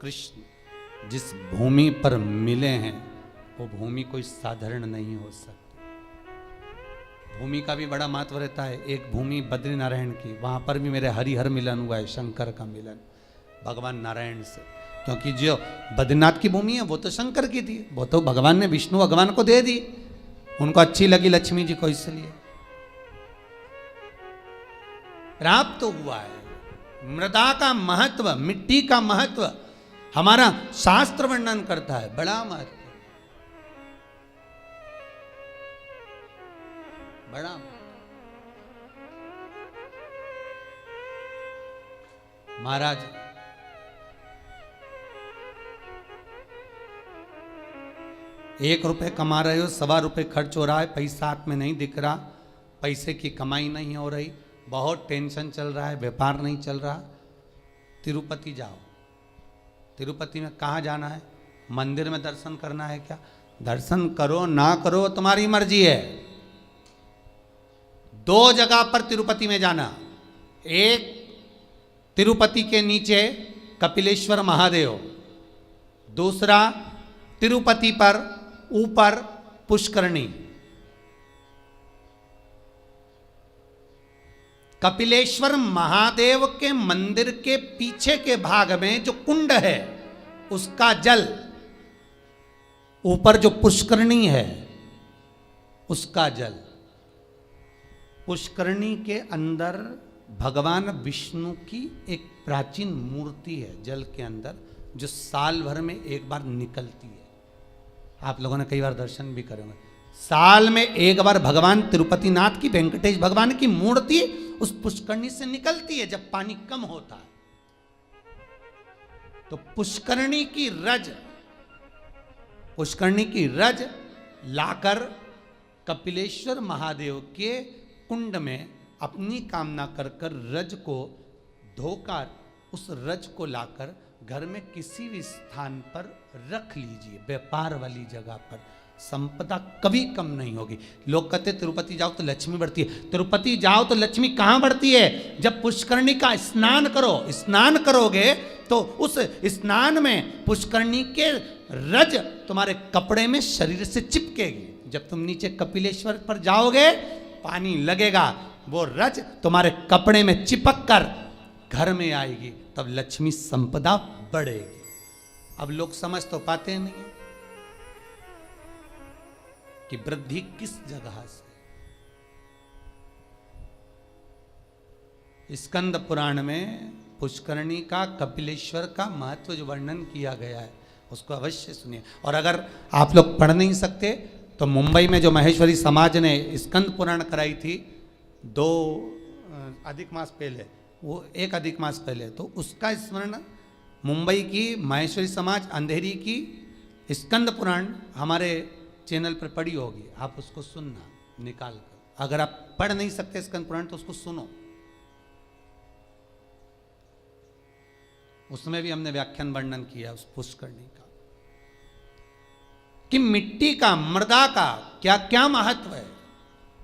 कृष्ण जिस भूमि पर मिले हैं वो भूमि कोई साधारण नहीं हो सकती। भूमि का भी बड़ा महत्व रहता है। एक भूमि बद्रीनारायण की, वहां पर भी मेरे हरिहर मिलन हुआ है, शंकर का मिलन भगवान नारायण से। क्योंकि जो बद्रीनाथ की भूमि है वो तो शंकर की थी, वो तो भगवान ने विष्णु भगवान को दे दी, उनको अच्छी लगी लक्ष्मी जी को, इसलिए प्राप्त हुआ है। मृदा का महत्व, मिट्टी का महत्व हमारा शास्त्र वर्णन करता है, बड़ा महत्व, बड़ा। महाराज ₹1 कमा रहे हो, ₹1.25 खर्च हो रहा है, पैसा हाथ में नहीं दिख रहा, पैसे की कमाई नहीं हो रही, बहुत टेंशन चल रहा है, व्यापार नहीं चल रहा, तिरुपति जाओ। तिरुपति में कहाँ जाना है? मंदिर में दर्शन करना है क्या? दर्शन करो ना करो तुम्हारी मर्जी है। 2 जगह पर तिरुपति में जाना, एक तिरुपति के नीचे कपिलेश्वर महादेव, दूसरा तिरुपति पर ऊपर पुष्करणी। कपिलेश्वर महादेव के मंदिर के पीछे के भाग में जो कुंड है उसका जल, ऊपर जो पुष्करणी है उसका जल। पुष्करणी के अंदर भगवान विष्णु की एक प्राचीन मूर्ति है जल के अंदर, जो साल भर में एक बार निकलती है। आप लोगों ने कई बार दर्शन भी करे होंगे। साल में एक बार भगवान तिरुपति नाथ की, वेंकटेश भगवान की मूर्ति उस पुष्करणी से निकलती है जब पानी कम होता है। तो पुष्करणी की रज लाकर कपिलेश्वर महादेव के कुंड में अपनी कामना कर कर रज को धोकर, उस रज को लाकर घर में किसी भी स्थान पर रख लीजिए, व्यापार वाली जगह पर। संपदा कभी कम नहीं होगी। लोग कहते तिरुपति जाओ तो लक्ष्मी बढ़ती है। तिरुपति जाओ तो लक्ष्मी कहाँ बढ़ती है? जब पुष्करणी का स्नान करो। स्नान करोगे तो उस स्नान में पुष्करणी के रज तुम्हारे कपड़े में शरीर से चिपकेगी। जब तुम नीचे कपिलेश्वर पर जाओगे, पानी लगेगा, वो रज तुम्हारे कपड़े में चिपक कर घर में आएगी, तब लक्ष्मी संपदा बढ़ेगी। अब लोग समझ तो पाते नहीं कि वृद्धि किस जगह से। स्कंद पुराण में पुष्करणी का, कपिलेश्वर का महत्व जो वर्णन किया गया है उसको अवश्य सुनिए। और अगर आप लोग पढ़ नहीं सकते तो मुंबई में जो महेश्वरी समाज ने स्कंद पुराण कराई थी 2 अधिक मास पहले, वो 1 अधिक मास पहले, तो उसका स्मरण मुंबई की महेश्वरी समाज अंधेरी की स्कंद पुराण हमारे चैनल पर पड़ी होगी, आप उसको सुनना निकाल कर। अगर आप पढ़ नहीं सकते स्कंद पुराण तो उसको सुनो, उसमें भी हमने व्याख्यान वर्णन किया उस पुष्करणी का, कि मिट्टी का, मृदा का क्या क्या महत्व है,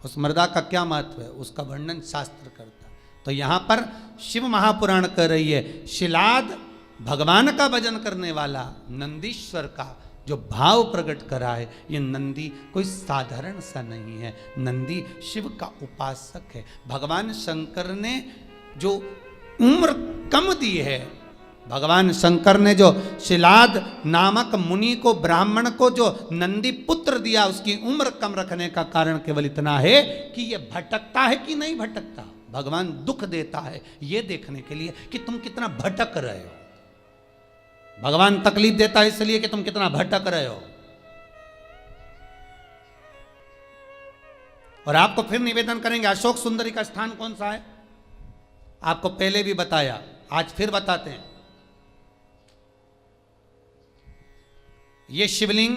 उस मृदा का क्या महत्व है, उसका वर्णन शास्त्र करता है। तो यहां पर शिव महापुराण कर रही है, शिलाद भगवान का भजन करने वाला नंदीश्वर का जो भाव प्रकट करा है, ये नंदी कोई साधारण सा नहीं है, नंदी शिव का उपासक है। भगवान शंकर ने जो उम्र कम दी है, भगवान शंकर ने जो शिलाद नामक मुनि को, ब्राह्मण को जो नंदी पुत्र दिया, उसकी उम्र कम रखने का कारण केवल इतना है कि ये भटकता है कि नहीं भटकता। भगवान दुख देता है ये देखने के लिए कि तुम कितना भटक रहे हो। भगवान तकलीफ देता है इसलिए कि तुम कितना भटक रहे हो। और आपको फिर निवेदन करेंगे, अशोक सुंदरी का स्थान कौन सा है? आपको पहले भी बताया, आज फिर बताते हैं। ये शिवलिंग,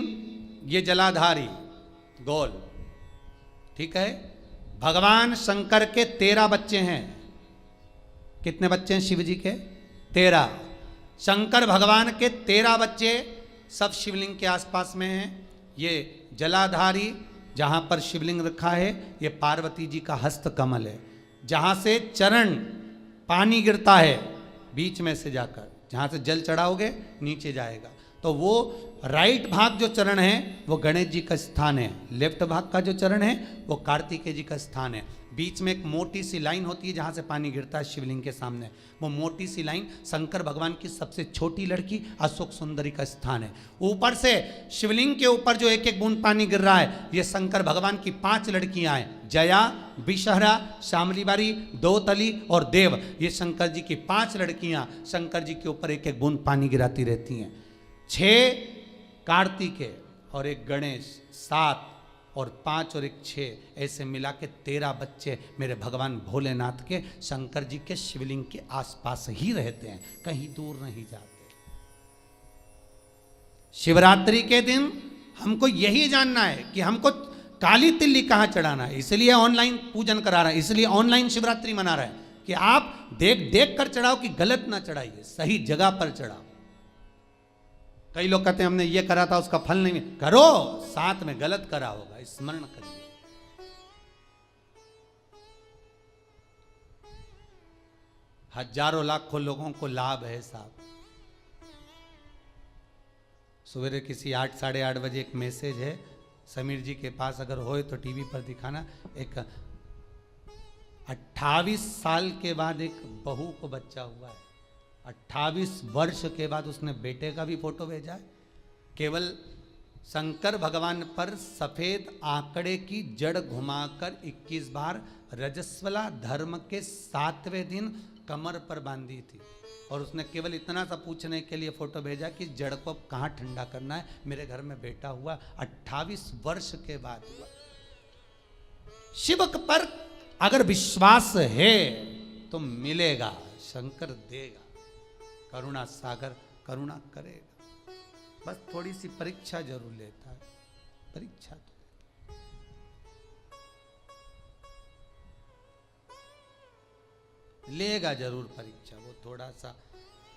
ये जलाधारी गोल, ठीक है। भगवान शंकर के 13 बच्चे हैं। कितने बच्चे हैं शिव जी के? 13। शंकर भगवान के 13 बच्चे सब शिवलिंग के आसपास में हैं। ये जलाधारी जहाँ पर शिवलिंग रखा है, ये पार्वती जी का हस्त कमल है, जहाँ से चरण पानी गिरता है बीच में से जाकर, जहाँ से जल चढ़ाओगे नीचे जाएगा। तो वो राइट भाग जो चरण है वो गणेश जी का स्थान है, लेफ्ट भाग का जो चरण है वो कार्तिकेय जी का स्थान है। बीच में एक मोटी सी लाइन होती है जहाँ से पानी गिरता है शिवलिंग के सामने, वो मोटी सी लाइन शंकर भगवान की सबसे छोटी लड़की अशोक सुंदरी का स्थान है। ऊपर से शिवलिंग के ऊपर जो एक एक बूंद पानी गिर रहा है ये शंकर भगवान की 5 लड़कियां हैं, जया, विषहरा, शामलीबारी, दोतली और देव। ये शंकर जी की 5 लड़कियां शंकर जी के ऊपर एक एक बूंद पानी गिराती रहती हैं। 6 कार्तिकेय और एक गणेश, 7 और 5 और एक 6, ऐसे मिला के 13 बच्चे मेरे भगवान भोलेनाथ के शंकर जी के शिवलिंग के आसपास ही रहते हैं, कहीं दूर नहीं जाते। शिवरात्रि के दिन हमको यही जानना है कि हमको काली तिल्ली कहाँ चढ़ाना है, इसलिए ऑनलाइन पूजन करा रहा है, इसलिए ऑनलाइन शिवरात्रि मना रहा है कि आप देख देख कर चढ़ाओ कि गलत ना चढ़ाइए, सही जगह पर चढ़ाओ। कई लोग कहते हैं हमने ये करा था उसका फल नहीं, करो, साथ में गलत करा होगा, स्मरण करिए। हजारों लाखों लोगों को लाभ है साहब। सवेरे किसी 8 साढ़े 8 बजे एक मैसेज है, समीर जी के पास अगर होए तो टीवी पर दिखाना। एक 28 साल के बाद एक बहू को बच्चा हुआ है, 28 वर्ष के बाद उसने बेटे का भी फोटो भेजा है। केवल शंकर भगवान पर सफेद आंकड़े की जड़ घुमाकर 21 बार रजस्वला धर्म के 7वें दिन कमर पर बांधी थी, और उसने केवल इतना सा पूछने के लिए फोटो भेजा कि जड़ को कहाँ ठंडा करना है, मेरे घर में बेटा हुआ, 28 वर्ष के बाद हुआ। शिव पर अगर विश्वास है तो मिलेगा, शंकर देगा, करुणा सागर करुणा करेगा। बस थोड़ी सी परीक्षा जरूर लेता है, परीक्षा तो लेगा जरूर परीक्षा, वो थोड़ा सा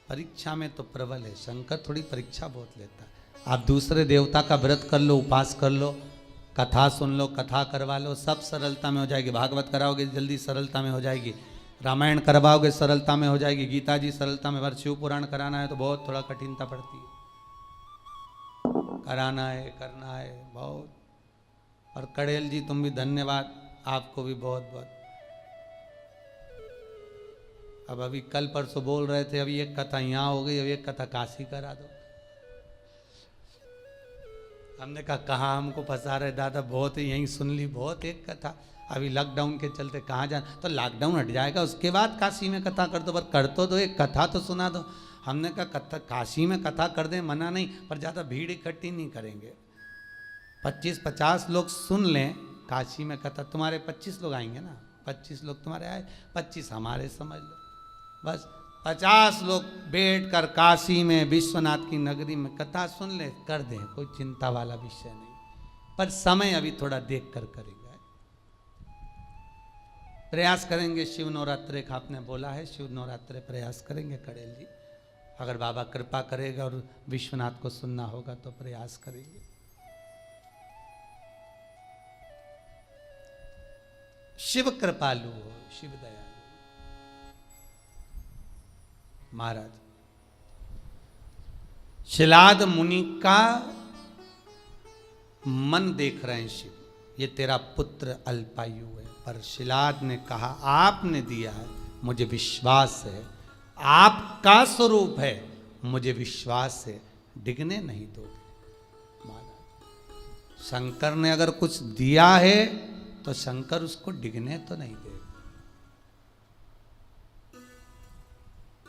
परीक्षा में तो प्रबल है। शंकर थोड़ी परीक्षा बहुत लेता है। आप दूसरे देवता का व्रत कर लो, उपास कर लो, कथा सुन लो, कथा करवा लो, सब सरलता में हो जाएगी। भागवत कराओगे जल्दी सरलता में हो जाएगी, रामायण करवाओगे सरलता में हो जाएगी, गीता जी सरलता में। पर शिव पुराण कराना है तो बहुत थोड़ा कठिनता पड़ती है, कराना है, करना है बहुत। और कड़ेल जी तुम भी धन्यवाद, आपको भी बहुत बहुत। अब अभी कल परसों बोल रहे थे अभी एक कथा यहाँ हो गई, अभी एक कथा काशी करा दो। हमने कहा कहाँ हमको फंसा रहे दादा, बहुत यहीं सुन ली, बहुत एक कथा। अभी लॉकडाउन के चलते कहाँ जाना, तो लॉकडाउन हट जाएगा उसके बाद काशी में कथा कर दो, पर कर तो दो, एक कथा तो सुना दो। हमने कहा कथा काशी में कथा कर दे, मना नहीं, पर ज़्यादा भीड़ इकट्ठी नहीं करेंगे। 25-50 लोग सुन लें काशी में कथा, तुम्हारे 25 लोग आएंगे ना, 25 लोग तुम्हारे आए, 25 हमारे समझ लो, बस 50 लोग बैठ कर काशी में विश्वनाथ की नगरी में कथा सुन ले, कर दें, कोई चिंता वाला विषय नहीं। पर समय अभी थोड़ा देख कर करेंगे, प्रयास करेंगे। शिव नवरात्रे का आपने बोला है, शिव नवरात्रे प्रयास करेंगे कड़ेल जी, अगर बाबा कृपा करेगा और विश्वनाथ को सुनना होगा तो प्रयास करेंगे। शिव कृपालु हो, शिव दयालु। महाराज शिलाद मुनि का मन देख रहे हैं शिव, ये तेरा पुत्र अल्पायु है, पर शिलाद ने कहा आपने दिया है, मुझे विश्वास है, आपका स्वरूप है, मुझे विश्वास है, डिगने नहीं दोगे। महाराज शंकर ने अगर कुछ दिया है तो शंकर उसको डिगने तो नहीं देगा।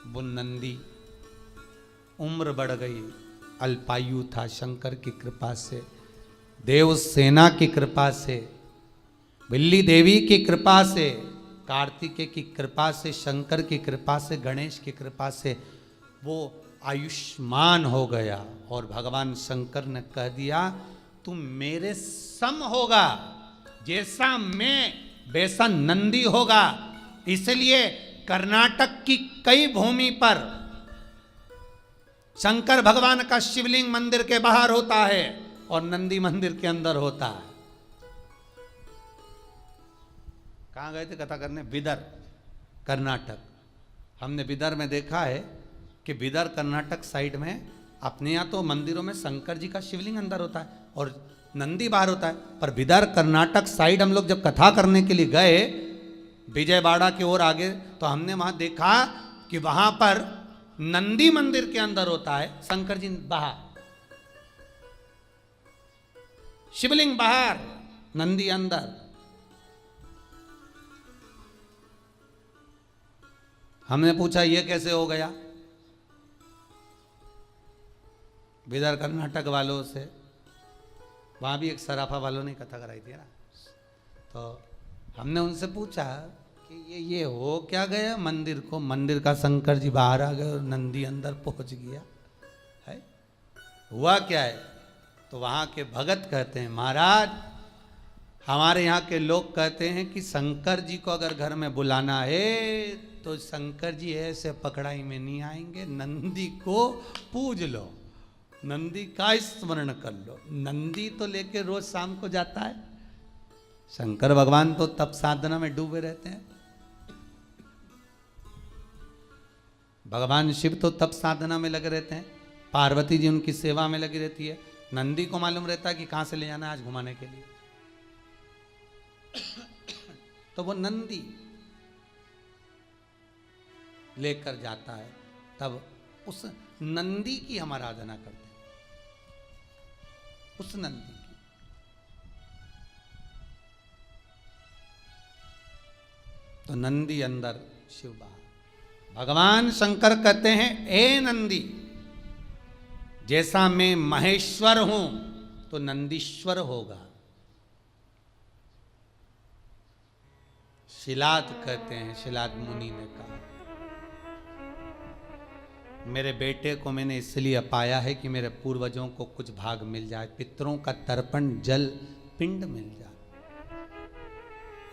वो नंदी उम्र बढ़ गई, अल्पायु था, शंकर की कृपा से, देव सेना की कृपा से, बिल्ली देवी की कृपा से, कार्तिकेय की कृपा से, शंकर की कृपा से, गणेश की कृपा से वो आयुष्मान हो गया। और भगवान शंकर ने कह दिया तुम मेरे सम होगा, जैसा मैं वैसा नंदी होगा। इसलिए कर्नाटक की कई भूमि पर शंकर भगवान का शिवलिंग मंदिर के बाहर होता है और नंदी मंदिर के अंदर होता है। कहाँ गए थे कथा करने? बिदर, कर्नाटक। हमने बिदर में देखा है कि बिदर कर्नाटक साइड में अपने यहाँ तो मंदिरों में शंकर जी का शिवलिंग अंदर होता है और नंदी बाहर होता है, पर बिदर कर्नाटक साइड हम लोग जब कथा करने के लिए गए विजयवाड़ा की ओर आगे, तो हमने वहां देखा कि वहां पर नंदी मंदिर के अंदर होता है, शंकर जी बाहर, शिवलिंग बाहर, नंदी अंदर। हमने पूछा ये कैसे हो गया बिदर कर्नाटक वालों से, वहां भी एक सराफा वालों ने कथा कराई थी ना, तो हमने उनसे पूछा कि ये हो क्या गया मंदिर को, मंदिर का शंकर जी बाहर आ गए और नंदी अंदर पहुंच गया है, हुआ क्या है? तो वहां के भगत कहते हैं महाराज हमारे यहाँ के लोग कहते हैं कि शंकर जी को अगर घर में बुलाना है तो शंकर जी ऐसे पकड़ाई में नहीं आएंगे, नंदी को पूज लो, नंदी का स्मरण कर लो। नंदी तो लेके रोज शाम को जाता है, शंकर भगवान तो तप साधना में डूबे रहते हैं, भगवान शिव तो तप साधना में लगे रहते हैं, पार्वती जी उनकी सेवा में लगी रहती है, नंदी को मालूम रहता है कि कहां से ले जाना है आज घुमाने के लिए, तो वो नंदी लेकर जाता है, तब उस नंदी की हम आराधना करते हैं, उस नंदी की। तो नंदी अंदर शिव बाहर। भगवान शंकर कहते हैं ए नंदी, जैसा मैं महेश्वर हूं तो नंदीश्वर होगा। शिलाद कहते हैं, शिलाद मुनि ने कहा मेरे बेटे को मैंने इसलिए पाया है कि मेरे पूर्वजों को कुछ भाग मिल जाए, पितरों का तर्पण जल पिंड मिल जाए,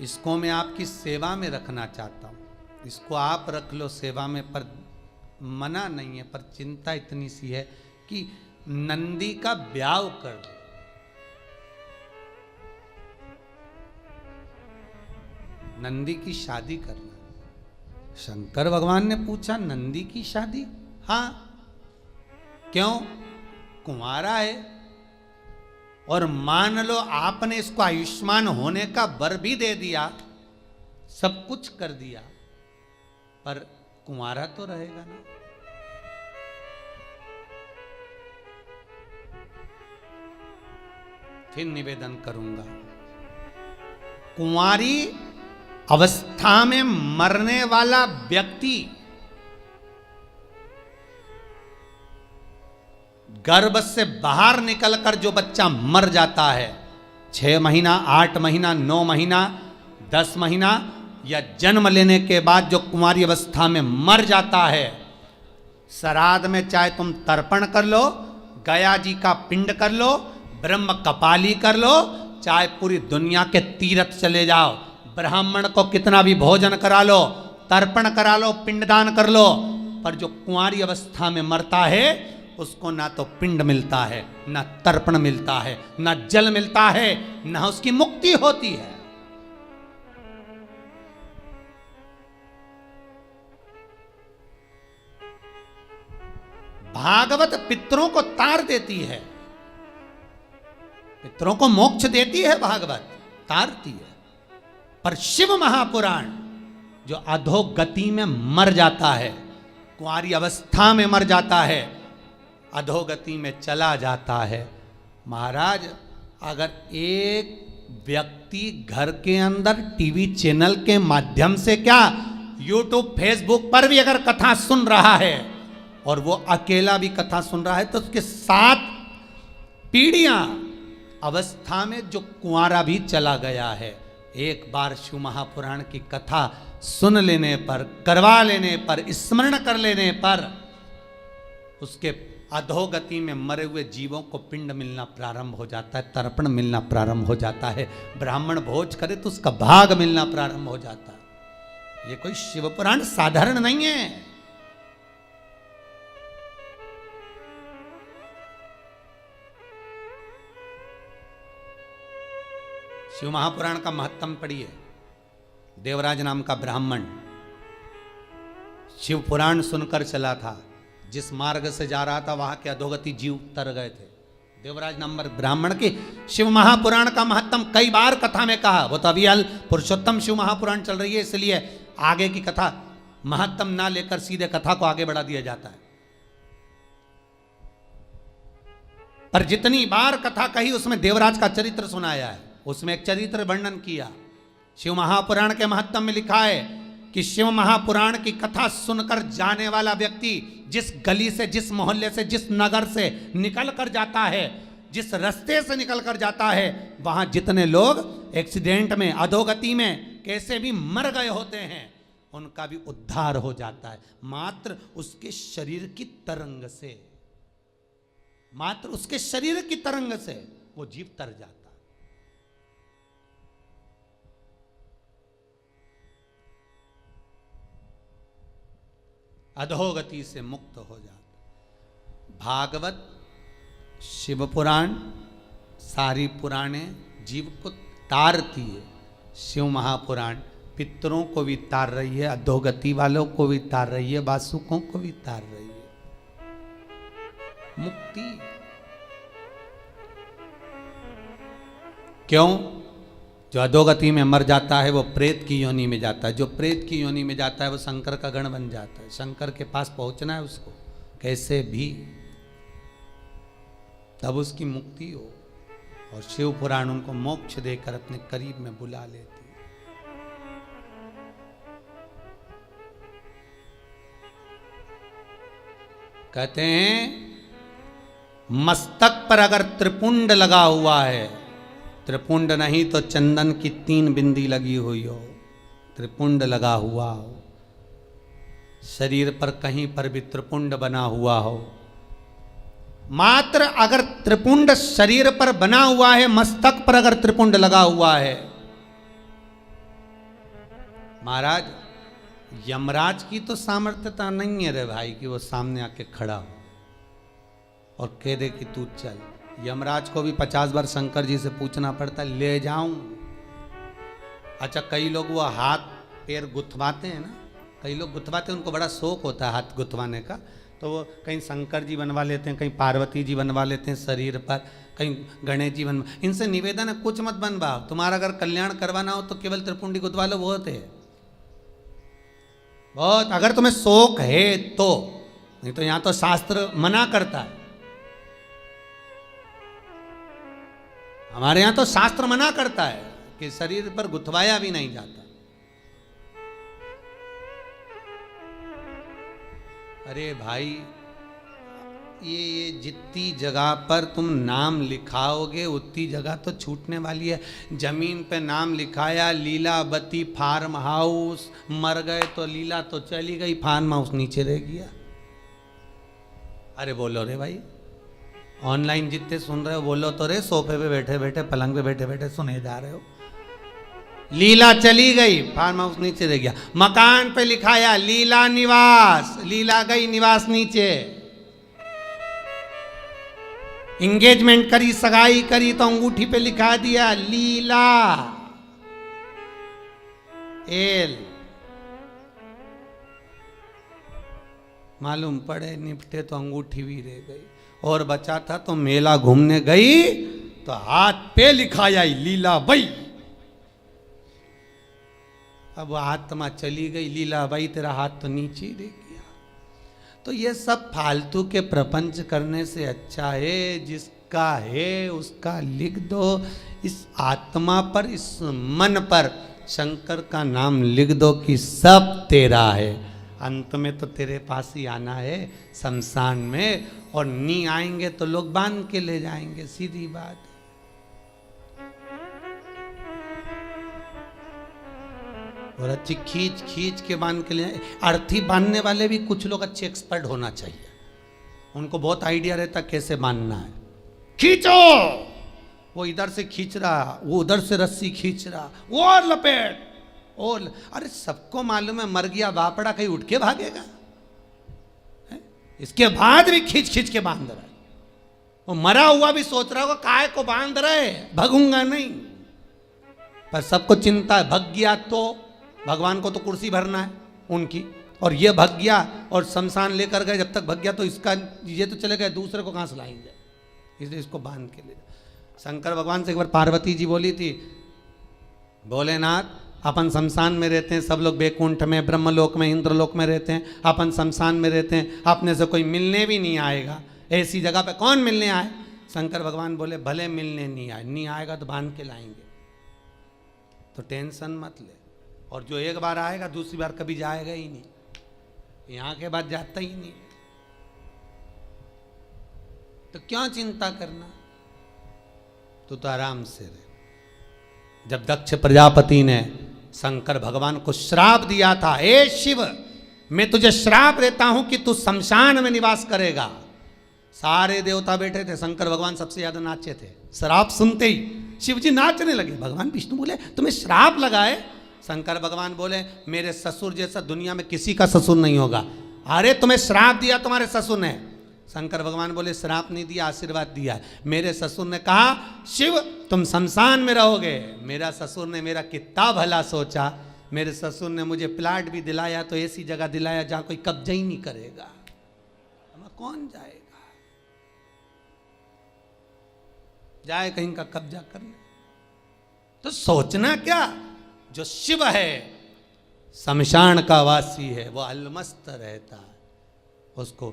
इसको मैं आपकी सेवा में रखना चाहता हूं, इसको आप रख लो सेवा में, पर मना नहीं है, पर चिंता इतनी सी है कि नंदी का ब्याह कर दो। नंदी की शादी करना। शंकर भगवान ने पूछा नंदी की शादी? हाँ, क्यों? कुंवारा है और मान लो आपने इसको आयुष्मान होने का वर भी दे दिया, सब कुछ कर दिया, पर कुंवारा तो रहेगा ना। फिर निवेदन करूंगा, कुंवारी अवस्था में मरने वाला व्यक्ति गर्भ से बाहर निकलकर जो बच्चा मर जाता है, 6 महीना, 8 महीना, 9 महीना, 10 महीना या जन्म लेने के बाद जो कुंवारी अवस्था में मर जाता है, श्राद्ध में चाहे तुम तर्पण कर लो, गया जी का पिंड कर लो, ब्रह्म कपाली कर लो, चाहे पूरी दुनिया के तीर्थ चले जाओ, ब्राह्मण को कितना भी भोजन करा लो, तर्पण करा लो, पिंडदान कर लो, पर जो कुंवारी अवस्था में मरता है उसको ना तो पिंड मिलता है, ना तर्पण मिलता है, ना जल मिलता है, ना उसकी मुक्ति होती है। भागवत पितरों को तार देती है, पितरों को मोक्ष देती है, भागवत तारती है, पर शिव महापुराण जो अधोगति में मर जाता है, कुंवारी अवस्था में मर जाता है, अधोगति में चला जाता है। महाराज अगर एक व्यक्ति घर के अंदर टीवी चैनल के माध्यम से क्या यूट्यूब फेसबुक पर भी अगर कथा सुन रहा है और वो अकेला भी कथा सुन रहा है, तो उसके 7 पीढ़ियां अवस्था में जो कुंवारा भी चला गया है, एक बार शिव महापुराण की कथा सुन लेने पर, करवा लेने पर, स्मरण कर लेने पर उसके अधोगति में मरे हुए जीवों को पिंड मिलना प्रारंभ हो जाता है, तर्पण मिलना प्रारंभ हो जाता है, ब्राह्मण भोज करे तो उसका भाग मिलना प्रारंभ हो जाता है। ये कोई शिव पुराण साधारण नहीं है। शिव महापुराण का महत्तम पढ़िए। देवराज नाम का ब्राह्मण शिव पुराण सुनकर चला था, जिस मार्ग से जा रहा था वहां के अधोगति जीव तर गए थे। देवराज नंबर ब्राह्मण की शिव महापुराण का महत्तम कई बार कथा में कहा। वो तो अभी हाल पुरुषोत्तम शिव महापुराण चल रही है, इसलिए आगे की कथा महत्तम ना लेकर सीधे कथा को आगे बढ़ा दिया जाता है। पर जितनी बार कथा कही उसमें देवराज का चरित्र सुनाया है, उसमें एक चरित्र वर्णन किया। शिव महापुराण के महत्तम में लिखा है कि शिव महापुराण की कथा सुनकर जाने वाला व्यक्ति जिस गली से, जिस मोहल्ले से, जिस नगर से निकल कर जाता है, जिस रास्ते से निकल कर जाता है, वहां जितने लोग एक्सीडेंट में, अधोगति में कैसे भी मर गए होते हैं, उनका भी उद्धार हो जाता है। मात्र उसके शरीर की तरंग से, मात्र उसके शरीर की तरंग से वो जीव तर जाता है। अधोगति से मुक्त हो जाता। भागवत, शिव पुराण, सारी पुराणे जीव को तारती है। शिव महापुराण पितरों को भी तार रही है, अधोगति वालों को भी तार रही है, वासुकों को भी तार रही है। मुक्ति क्यों? जो अधोगति में मर जाता है वो प्रेत की योनि में जाता है। जो प्रेत की योनि में जाता है वो शंकर का गण बन जाता है। शंकर के पास पहुंचना है उसको कैसे भी, तब उसकी मुक्ति हो। और शिव पुराण उनको मोक्ष देकर अपने करीब में बुला लेती है। कहते हैं मस्तक पर अगर त्रिपुंड लगा हुआ है, त्रिपुंड नहीं तो चंदन की 3 बिंदी लगी हुई हो, त्रिपुंड लगा हुआ हो, शरीर पर कहीं पर भी त्रिपुंड बना हुआ हो, मात्र अगर त्रिपुंड शरीर पर बना हुआ है, मस्तक पर अगर त्रिपुंड लगा हुआ है, महाराज यमराज की तो सामर्थ्यता नहीं है रे भाई कि वो सामने आके खड़ा हो और कह दे कि तू चल। यमराज को भी 50 बार शंकर जी से पूछना पड़ता, ले जाऊं? अच्छा, कई लोग वो हाथ पैर गुथवाते हैं ना, कई लोग गुथवाते हैं, उनको बड़ा शौक होता है हाथ गुथवाने का, तो वो कहीं शंकर जी बनवा लेते हैं, कहीं पार्वती जी बनवा लेते हैं शरीर पर, कहीं गणेश जी बनवा। इनसे निवेदन है कुछ मत बनवाओ, तुम्हारा अगर कल्याण करवाना हो तो केवल त्रिपुंडी गुथवा लो, बहुत है, बहुत, अगर तुम्हें शौक है तो। नहीं तो यहां तो शास्त्र मना करता है, हमारे यहां तो शास्त्र मना करता है कि शरीर पर गुथवाया भी नहीं जाता। अरे भाई, ये जितनी जगह पर तुम नाम लिखाओगे उतनी जगह तो छूटने वाली है। जमीन पे नाम लिखाया लीलावती फार्म हाउस, मर गए तो लीला तो चली गई, फार्म हाउस नीचे रह गया। अरे बोलो रे भाई, ऑनलाइन जितने सुन रहे हो बोलो तो रे, सोफे पे बैठे बैठे, पलंग पे बैठे बैठे सुने जा रहे हो। लीला चली गई, फार्म हाउस नीचे रह गया। मकान पे लिखाया लीला निवास, लीला गई, निवास नीचे। इंगेजमेंट करी, सगाई करी तो अंगूठी पे लिखा दिया लीला एल। मालूम पड़े निपटे तो अंगूठी भी रह गई, और बचा था तो मेला घूमने गई तो हाथ पे लिखाया लीला बाई। अब आत्मा चली गई, लीला बाई तेरा हाथ तो नीचे ही रह गया। तो ये सब फालतू के प्रपंच करने से अच्छा है जिसका है उसका लिख दो। इस आत्मा पर, इस मन पर शंकर का नाम लिख दो कि सब तेरा है। अंत में तो तेरे पास ही आना है शमशान में, और नी आएंगे तो लोग बांध के ले जाएंगे, सीधी बात। और अच्छी खींच खींच के बांध के ले, अर्थी बांधने वाले भी कुछ लोग अच्छे एक्सपर्ट होना चाहिए, उनको बहुत आइडिया रहता कैसे बांधना है। खींचो, वो इधर से खींच रहा, वो उधर से रस्सी खींच रहा, वो और लपेट, और अरे सबको मालूम है मर गया बापड़ा, कहीं उठ के भागेगा, इसके बाद भी खींच खींच के बांध रहा है। वो मरा हुआ भी सोच रहा होगा काय को बांध रहे, भगूंगा नहीं। पर सबको चिंता है, भग गया तो भगवान को तो कुर्सी भरना है उनकी, और ये भग गया और शमशान लेकर गए, जब तक भग गया तो इसका ये तो चले गए, दूसरे को कहाँ से लाएंगे, इसलिए इसको बांध के ले। शंकर भगवान से एक बार पार्वती जी बोली थी, भोलेनाथ अपन शमशान में रहते हैं, सब लोग बैकुंठ में, ब्रह्मलोक में, इंद्रलोक में रहते हैं, अपन शमशान में रहते हैं, अपने से कोई मिलने भी नहीं आएगा, ऐसी जगह पे कौन मिलने आए। शंकर भगवान बोले भले मिलने नहीं आएगा तो बांध के लाएंगे, तो टेंशन मत ले, और जो एक बार आएगा दूसरी बार कभी जाएगा ही नहीं, यहाँ के बाद जाता ही नहीं, तो क्यों चिंता करना, तो आराम से रहे। जब दक्ष प्रजापति ने शंकर भगवान को श्राप दिया था, हे शिव मैं तुझे श्राप देता हूं कि तू शमशान में निवास करेगा, सारे देवता बैठे थे, शंकर भगवान सबसे ज्यादा नाचे थे। श्राप सुनते ही शिव जी नाचने लगे। भगवान विष्णु बोले तुम्हें श्राप लगाए। शंकर भगवान बोले मेरे ससुर जैसा दुनिया में किसी का ससुर नहीं होगा। अरे तुम्हें श्राप दिया तुम्हारे ससुर ने। शंकर भगवान बोले श्राप नहीं दिया, आशीर्वाद दिया। मेरे ससुर ने कहा शिव तुम शमशान में रहोगे। मेरा ससुर ने मेरा कितना भला सोचा, मेरे ससुर ने मुझे प्लाट भी दिलाया, तो ऐसी जगह दिलाया जहां कोई कब्जा ही नहीं करेगा, कौन जाएगा, जाए कहीं का कब्जा करने। तो सोचना क्या, जो शिव है शमशान का वासी है, वो अलमस्त रहता है, उसको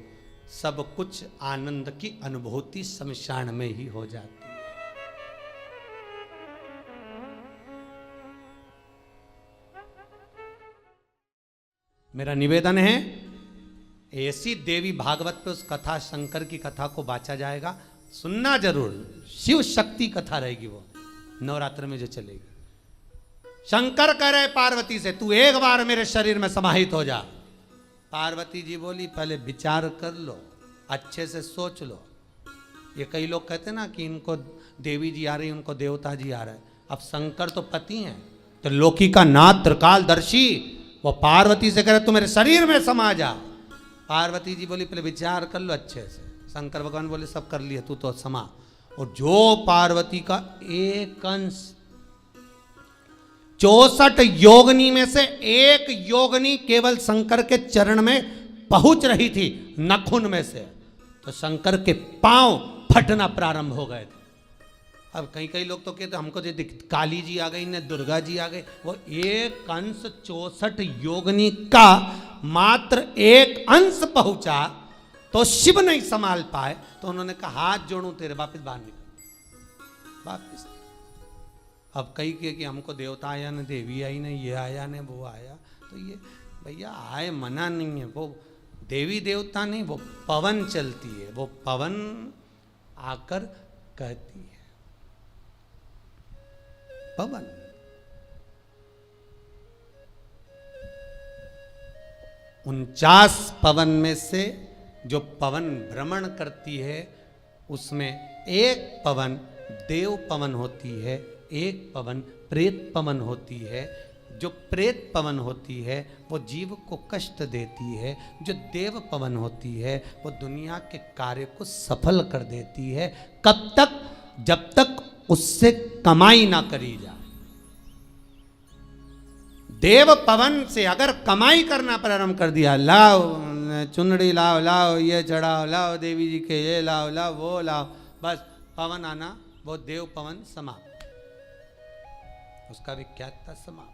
सब कुछ आनंद की अनुभूति शमशान में ही हो जाती है। मेरा निवेदन है ऐसी देवी भागवत पे उस कथा, शंकर की कथा को बांचा जाएगा, सुनना जरूर। शिव शक्ति कथा रहेगी, वो नवरात्र में जो चलेगी। शंकर कह रहे पार्वती से तू एक बार मेरे शरीर में समाहित हो जा। पार्वती जी बोली पहले विचार कर लो, अच्छे से सोच लो। ये कई लोग कहते ना कि इनको देवी जी आ रही, उनको देवता जी आ रहे हैं। अब शंकर तो पति हैं, तो लोकी का नाथ त्रिकालदर्शी, वो पार्वती से कह रहे तू मेरे शरीर में समा जा। पार्वती जी बोली पहले विचार कर लो अच्छे से। शंकर भगवान बोले सब कर लिया, तू तो समा। और जो पार्वती का एक अंश 64 योगनी में से एक योगनी केवल शंकर के चरण में पहुंच रही थी, नखुन में से, तो शंकर के पांव फटना प्रारंभ हो गए थे। अब कई लोग तो कहते हमको जो काली जी आ गई ने, दुर्गा जी आ गई, वो एक अंश 64 योगनी का मात्र एक अंश पहुंचा, तो शिव नहीं संभाल पाए, तो उन्होंने कहा हाथ जोड़ूं तेरे, वापिस बाहर निकल वापिस। अब कई के कि हमको देवता आया न, देवी आई न, ये आया न, वो आया, तो ये भैया आए मना नहीं है, वो देवी देवता नहीं, वो पवन चलती है, वो पवन आकर कहती है, पवन। उनचास पवन में से जो पवन भ्रमण करती है, उसमें एक पवन देव पवन होती है, एक पवन प्रेत पवन होती है। जो प्रेत पवन होती है वो जीव को कष्ट देती है, जो देव पवन होती है वो दुनिया के कार्य को सफल कर देती है। कब तक? जब तक उससे कमाई ना करी जाए। देव पवन से अगर कमाई करना प्रारंभ कर दिया, लाओ चुनड़ी लाओ, लाओ ये चढ़ाओ, लाओ देवी जी के ये लाओ, लाओ वो लाओ, बस पवन आना, वो देव पवन समाप्त, उसका विख्यात था समाप्त।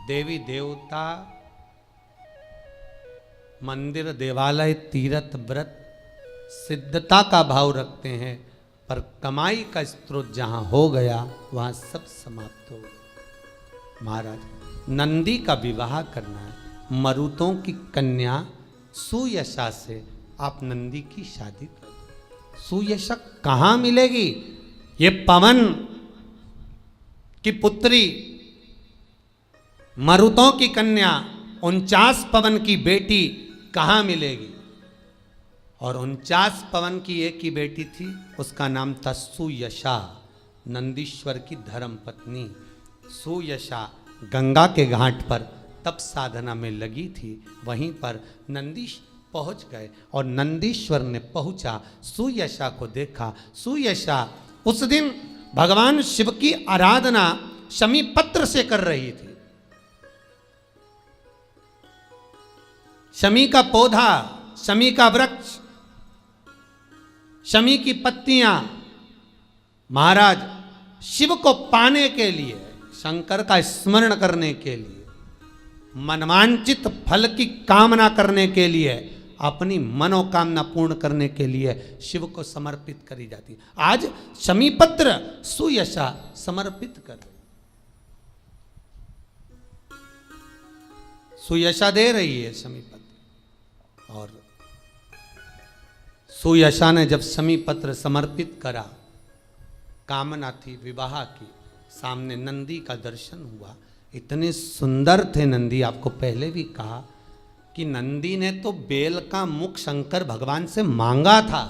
देवी देवता मंदिर देवालय तीर्थ व्रत सिद्धता का भाव रखते हैं, पर कमाई का स्रोत जहां हो गया वहां सब समाप्त हो गया। महाराज नंदी का विवाह करना है, मरुतों की कन्या सुयशा से आप नंदी की शादी कर दो। सुयशा कहां मिलेगी? ये पवन की पुत्री, मरुतों की कन्या, 49 पवन की बेटी कहां मिलेगी? और 49 पवन की एक ही बेटी थी, उसका नाम था सुयशा, नंदीश्वर की धर्म पत्नी। सुयशा गंगा के घाट पर तप साधना में लगी थी, वहीं पर नंदीश पहुंच गए और नंदीश्वर ने पहुंचा, सुयशा को देखा। सुयशा उस दिन भगवान शिव की आराधना शमी पत्र से कर रही थी। शमी का पौधा, शमी का वृक्ष, शमी की पत्तियां महाराज शिव को पाने के लिए, शंकर का स्मरण करने के लिए, मनवांचित फल की कामना करने के लिए, अपनी मनोकामना पूर्ण करने के लिए शिव को समर्पित करी जाती है। आज शमी पत्र सुयशा समर्पित कर, सुयशा दे रही है शमी पत्र। और सुयशा ने जब शमी पत्र समर्पित करा, कामना थी विवाह की, सामने नंदी का दर्शन हुआ। इतने सुंदर थे नंदी, आपको पहले भी कहा कि नंदी ने तो बेल का मुख शंकर भगवान से मांगा था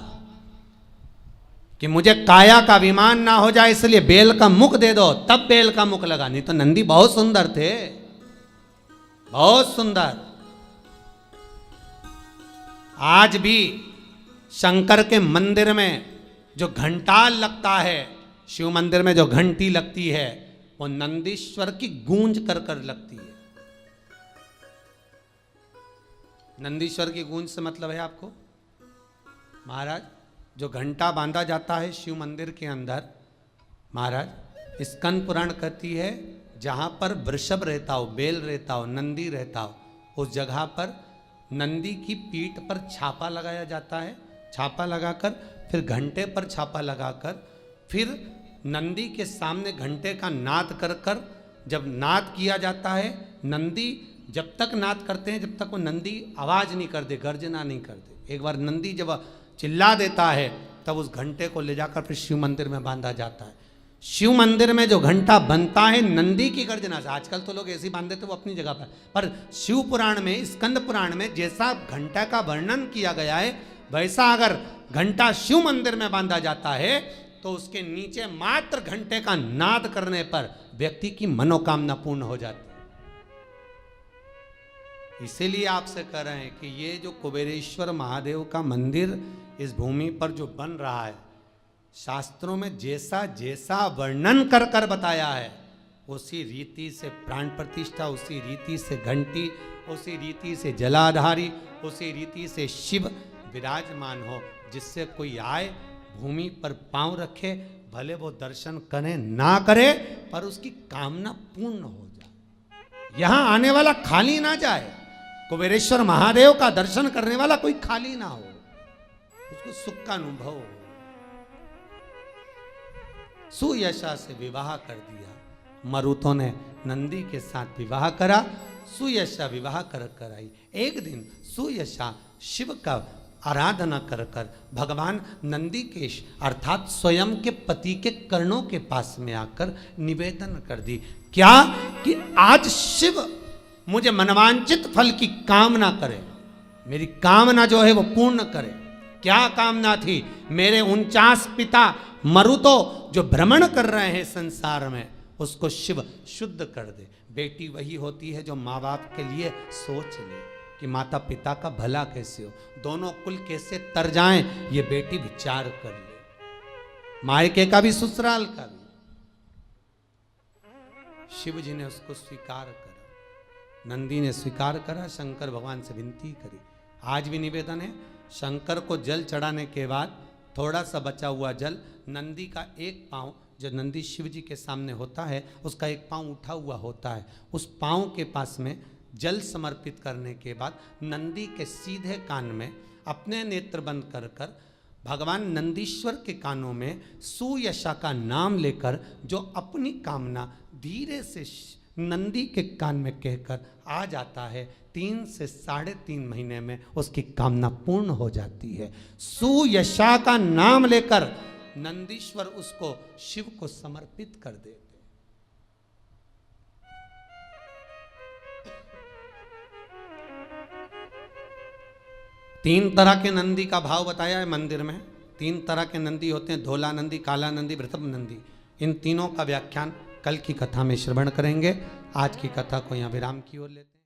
कि मुझे काया का अभिमान ना हो जाए, इसलिए बेल का मुख दे दो, तब बेल का मुख लगा। नहीं तो नंदी बहुत सुंदर थे, बहुत सुंदर। आज भी शंकर के मंदिर में जो घंटाल लगता है, शिव मंदिर में जो घंटी लगती है, वो नंदीश्वर की गूंज कर कर लगती है। नंदीश्वर की गूंज से मतलब है आपको महाराज, जो घंटा बांधा जाता है शिव मंदिर के अंदर, महाराज स्कंद पुराण कहती है जहां पर वृषभ रहता हो, बेल रहता हो, नंदी रहता हो, उस जगह पर नंदी की पीठ पर छापा लगाया जाता है। छापा लगाकर फिर घंटे पर छापा लगाकर फिर नंदी के सामने घंटे का नाद कर कर जब नाद किया जाता है, नंदी जब तक नाद करते हैं, जब तक वो नंदी आवाज नहीं कर दे, गर्जना नहीं कर दे। एक बार नंदी जब चिल्ला देता है तब उस घंटे को ले जाकर फिर शिव मंदिर में बांधा जाता है। शिव मंदिर में जो घंटा बनता है नंदी की गर्जना से, आजकल तो लोग ऐसे ही बांध देते वो अपनी जगह पर शिव पुराण में, स्कंद पुराण में जैसा घंटा का वर्णन किया गया है, वैसा अगर घंटा शिव मंदिर में बांधा जाता है तो उसके नीचे मात्र घंटे का नाद करने पर व्यक्ति की मनोकामना पूर्ण हो जाती है। इसीलिए आपसे कह रहे हैं कि ये जो कुबेरेश्वर महादेव का मंदिर इस भूमि पर जो बन रहा है, शास्त्रों में जैसा जैसा वर्णन कर कर बताया है, उसी रीति से प्राण प्रतिष्ठा, उसी रीति से घंटी, उसी रीति से जलाधारी, उसी रीति से शिव विराजमान हो, जिससे कोई आए भूमि पर पांव रखे, भले वो दर्शन करे ना करे, पर उसकी कामना पूर्ण हो जाए। यहां आने वाला खाली ना जाए, कुबेरेश्वर महादेव का दर्शन करने वाला कोई खाली ना हो, उसको सुख का अनुभव हो। सुयशा से विवाह कर दिया, मरुतों ने नंदी के साथ विवाह करा, सुयशा विवाह कर आई। एक दिन सुयशा शिव का आराधना कर कर भगवान नंदीकेश अर्थात स्वयं के पति के कर्णों के पास में आकर निवेदन कर दी, क्या कि आज शिव मुझे मनवांचित फल की कामना करे, मेरी कामना जो है वो पूर्ण करे। क्या कामना थी? मेरे 49 पिता मरुतो जो भ्रमण कर रहे हैं संसार में, उसको शिव शुद्ध कर दे। बेटी वही होती है जो माँ बाप के लिए सोच ले कि माता पिता का भला कैसे हो, दोनों कुल कैसे तर जाएं, ये बेटी विचार कर ले, मायके का भी ससुराल का भी। शिव जी ने उसको स्वीकार करा, नंदी ने स्वीकार करा, शंकर भगवान से विनती करी। आज भी निवेदन है, शंकर को जल चढ़ाने के बाद थोड़ा सा बचा हुआ जल, नंदी का एक पांव जो नंदी शिव जी के सामने होता है, उसका एक पांव उठा हुआ होता है, उस पांव के पास में जल समर्पित करने के बाद नंदी के सीधे कान में अपने नेत्र बंद कर कर भगवान नंदीश्वर के कानों में सुयशा का नाम लेकर जो अपनी कामना धीरे से नंदी के कान में कहकर आ जाता है, 3 से 3.5 महीने में उसकी कामना पूर्ण हो जाती है। सुयशा का नाम लेकर नंदीश्वर उसको शिव को समर्पित कर देते। तीन तरह के नंदी का भाव बताया है मंदिर में। 3 तरह के नंदी होते हैं, धोला नंदी, काला नंदी, वृषभ नंदी। इन तीनों का व्याख्यान कल की कथा में श्रवण करेंगे। आज की कथा को यहाँ विराम की ओर लेते हैं।